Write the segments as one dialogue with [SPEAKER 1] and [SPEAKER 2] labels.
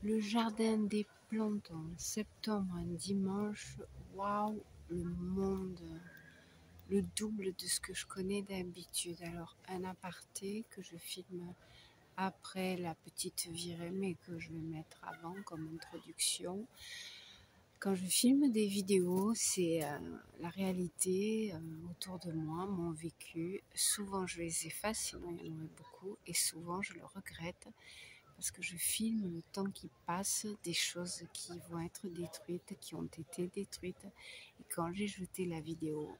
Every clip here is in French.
[SPEAKER 1] Le jardin des plantes en septembre, un dimanche, waouh, le monde, le double de ce que je connais d'habitude. Alors, un aparté que je filme après la petite virée, mais que je vais mettre avant comme introduction. Quand je filme des vidéos, c'est la réalité autour de moi, mon vécu. Souvent, je les efface, sinon il y en aurait beaucoup, et souvent, je le regrette parce que je filme le temps qui passe, des choses qui vont être détruites, qui ont été détruites, et quand j'ai jeté la vidéo.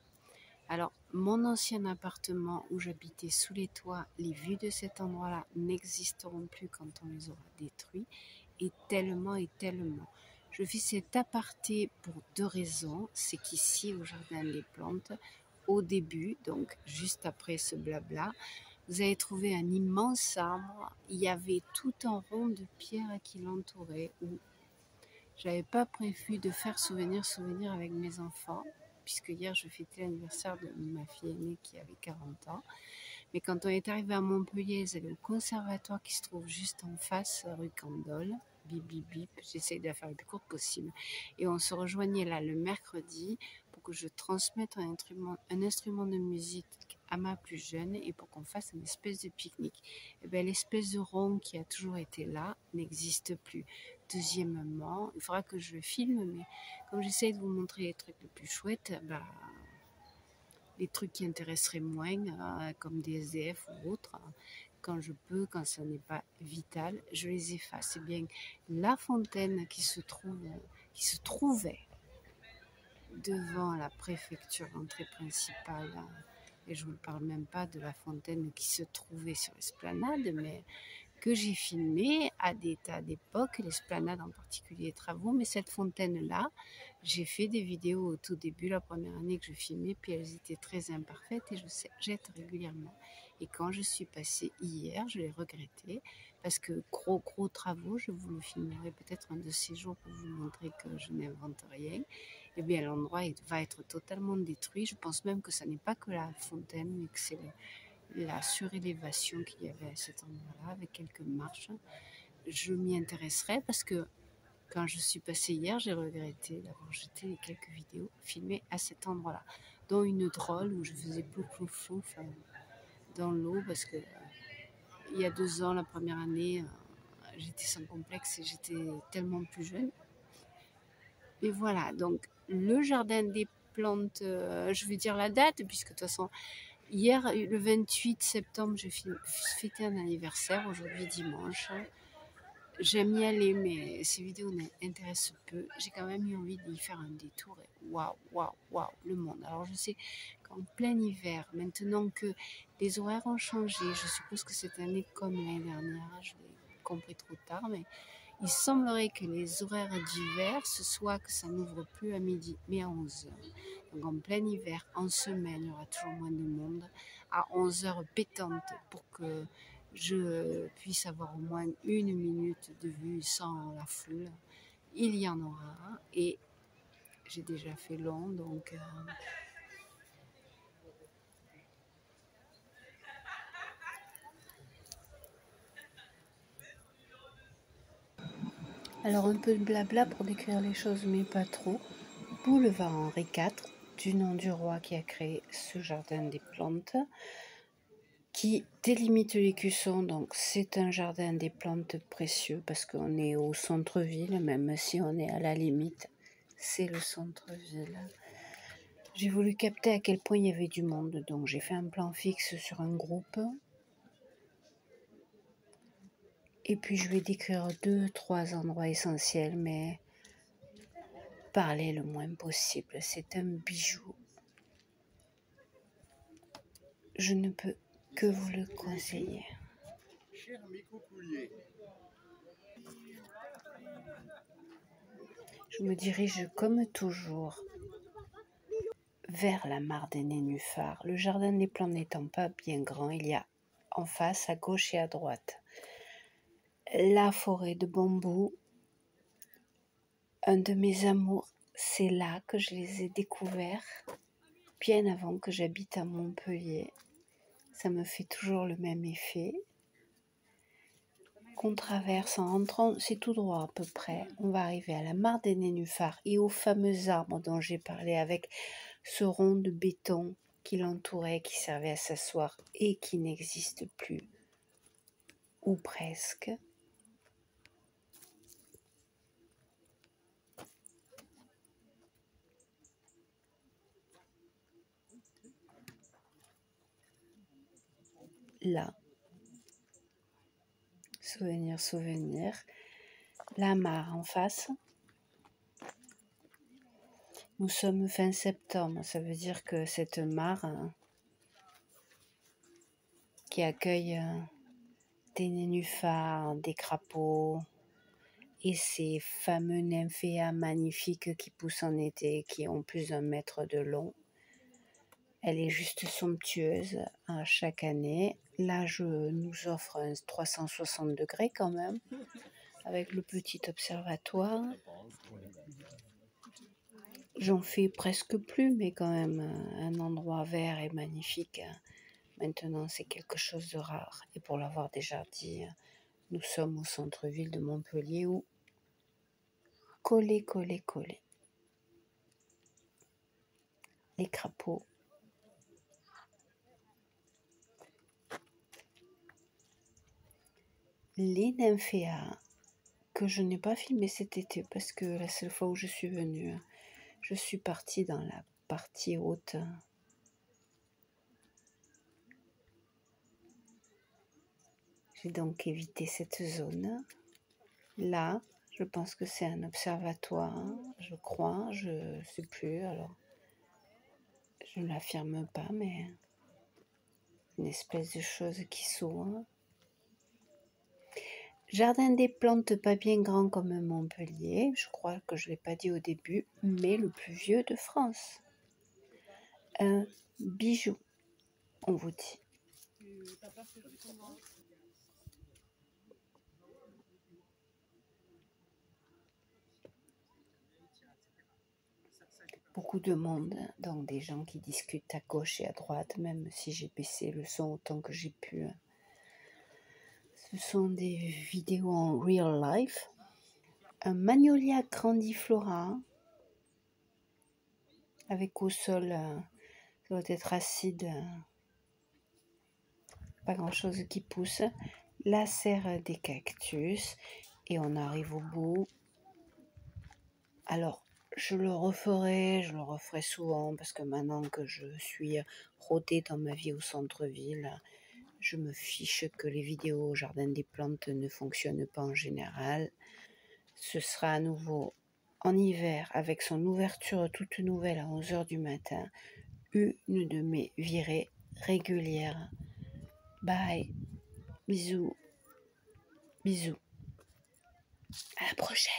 [SPEAKER 1] Alors, mon ancien appartement où j'habitais sous les toits, les vues de cet endroit-là n'existeront plus quand on les aura détruits, et tellement et tellement. Je fais cet aparté pour deux raisons. C'est qu'ici, au Jardin des Plantes, au début, donc juste après ce blabla, vous allez trouver un immense arbre. Il y avait tout un rond de pierre qui l'entourait, où j'avais pas prévu de faire souvenir avec mes enfants, puisque hier je fêtais l'anniversaire de ma fille aînée qui avait 40 ans. Mais quand on est arrivé à Montpellier, ils avaient le conservatoire qui se trouve juste en face, rue Candolle. Bip, bip, bip. J'essaye de la faire le plus courte possible. Et on se rejoignait là le mercredi pour que je transmette un instrument de musique à ma plus jeune et pour qu'on fasse une espèce de pique-nique. Et bien, l'espèce de rond qui a toujours été là n'existe plus. Deuxièmement, il faudra que je le filme, mais comme j'essaye de vous montrer les trucs les plus chouettes, les trucs qui intéresseraient moins, comme des SDF ou autres, quand je peux, quand ça n'est pas vital, je les efface. C'est bien la fontaine qui se trouvait devant la préfecture, entrée principale, et je ne vous parle même pas de la fontaine qui se trouvait sur l'esplanade, mais que j'ai filmé à des tas d'époques, l'esplanade en particulier, les travaux, mais cette fontaine-là, j'ai fait des vidéos au tout début, la première année que je filmais, puis elles étaient très imparfaites et je jette régulièrement. Et quand je suis passée hier, je l'ai regretté, parce que gros travaux, je vous le filmerai peut-être un de ces jours pour vous montrer que je n'invente rien, et bien l'endroit va être totalement détruit. Je pense même que ça n'est pas que la fontaine, mais que c'est la surélévation qu'il y avait à cet endroit-là, avec quelques marches. Je m'y intéresserai parce que quand je suis passée hier, j'ai regretté d'avoir jeté les quelques vidéos filmées à cet endroit-là, dont une drôle où je faisais plouf plouf plouf dans l'eau parce que il y a 2 ans, la première année, j'étais sans complexe et j'étais tellement plus jeune. Et voilà, donc le jardin des plantes, je vais dire la date puisque de toute façon, hier, le 28 septembre, j'ai fêté un anniversaire, aujourd'hui dimanche. J'aime y aller, mais ces vidéos m'intéressent peu. J'ai quand même eu envie d'y faire un détour et waouh, le monde. Alors je sais qu'en plein hiver, maintenant que les horaires ont changé, je suppose que cette année comme l'année dernière, je l'ai compris trop tard, mais il semblerait que les horaires d'hiver, ce soit que ça n'ouvre plus à midi, mais à 11h. Donc en plein hiver, en semaine, il y aura toujours moins de monde, à 11h pétante pour que je puisse avoir au moins 1 minute de vue sans la foule. Il y en aura et j'ai déjà fait long, donc alors un peu de blabla pour décrire les choses, mais pas trop. Boulevard Henri IV, du nom du roi qui a créé ce jardin des plantes, qui délimite l'écusson. Donc c'est un jardin des plantes précieux parce qu'on est au centre-ville, même si on est à la limite, c'est le centre-ville. J'ai voulu capter à quel point il y avait du monde, donc j'ai fait un plan fixe sur un groupe. Et puis je vais décrire 2-3 endroits essentiels, mais parler le moins possible. C'est un bijou. Je ne peux que vous le conseiller. Je me dirige comme toujours vers la mare des nénuphars. Le jardin des plantes n'étant pas bien grand, il y a en face, à gauche et à droite, la forêt de bambous. Un de mes amours, c'est là que je les ai découverts, bien avant que j'habite à Montpellier. Ça me fait toujours le même effet. qu'on traverse en rentrant, c'est tout droit à peu près. On va arriver à la mare des nénuphars et aux fameux arbres dont j'ai parlé avec ce rond de béton qui l'entourait, qui servait à s'asseoir et qui n'existe plus, ou presque. Là, souvenir, souvenir, la mare en face. Nous sommes fin septembre, ça veut dire que cette mare qui accueille des nénuphars, des crapauds et ces fameux nymphéas magnifiques qui poussent en été, qui ont plus d'un mètre de long. Elle est juste somptueuse chaque année. Là, je nous offre un 360 degrés quand même, avec le petit observatoire. J'en fais presque plus, mais quand même un endroit vert et magnifique. Maintenant, c'est quelque chose de rare. Et pour l'avoir déjà dit, nous sommes au centre-ville de Montpellier où collé, les crapauds. Les nymphéas que je n'ai pas filmé cet été parce que la seule fois où je suis venue, je suis partie dans la partie haute. J'ai donc évité cette zone. Là, je pense que c'est un observatoire, je crois, je ne sais plus, alors je ne l'affirme pas, mais une espèce de chose qui s'ouvre. Jardin des plantes pas bien grand comme Montpellier, je crois que je ne l'ai pas dit au début, mais le plus vieux de France. Un bijou, on vous dit. Beaucoup de monde, donc des gens qui discutent à gauche et à droite, même si j'ai baissé le son autant que j'ai pu. Ce sont des vidéos en real life. Un magnolia grandiflora avec au sol, ça doit être acide, pas grand chose qui pousse. La serre des cactus et on arrive au bout. Alors je le referai souvent parce que maintenant que je suis rodée dans ma vie au centre-ville, je me fiche que les vidéos au jardin des plantes ne fonctionnent pas en général. Ce sera à nouveau en hiver avec son ouverture toute nouvelle à 11h du matin, une de mes virées régulières. Bye, bisous, bisous, à la prochaine.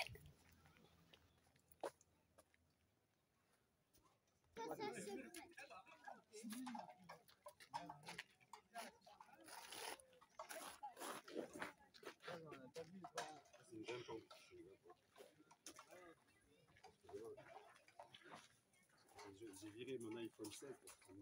[SPEAKER 2] J'ai viré mon iPhone 16 parce que